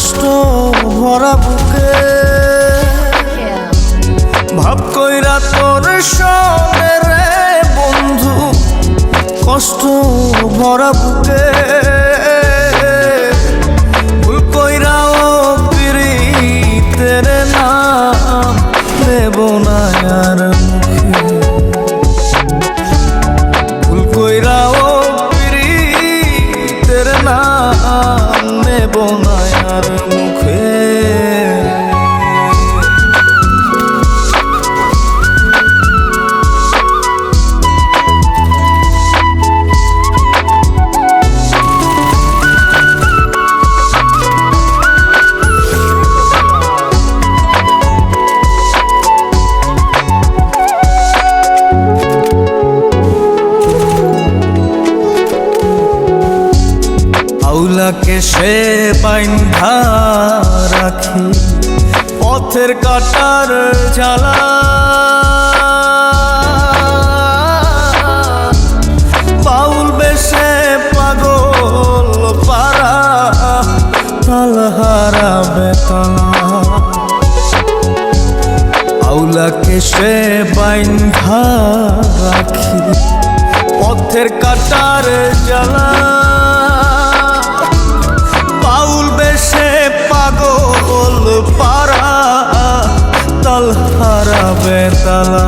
কষ্ট ভরা বুকে ভাব কইরা তোর সঙ্গে রে বন্ধু কষ্ট ভরা বুকে ভুল কইরাও পিরিতের নাম দেব না আর মুখে ভুল কইরাও পিরিতের নাম নেব না আর মুখে আউলাকে সে বাইন্ধা রাখি পথের কাটার জ্বালা বাউল বেশে পাগল পারা তাল হারাবে তালা আউলাকে সে বাইন্ধা রাখি পথের কাটার জ্বালা পাগল পারা তাল হারাবে তালা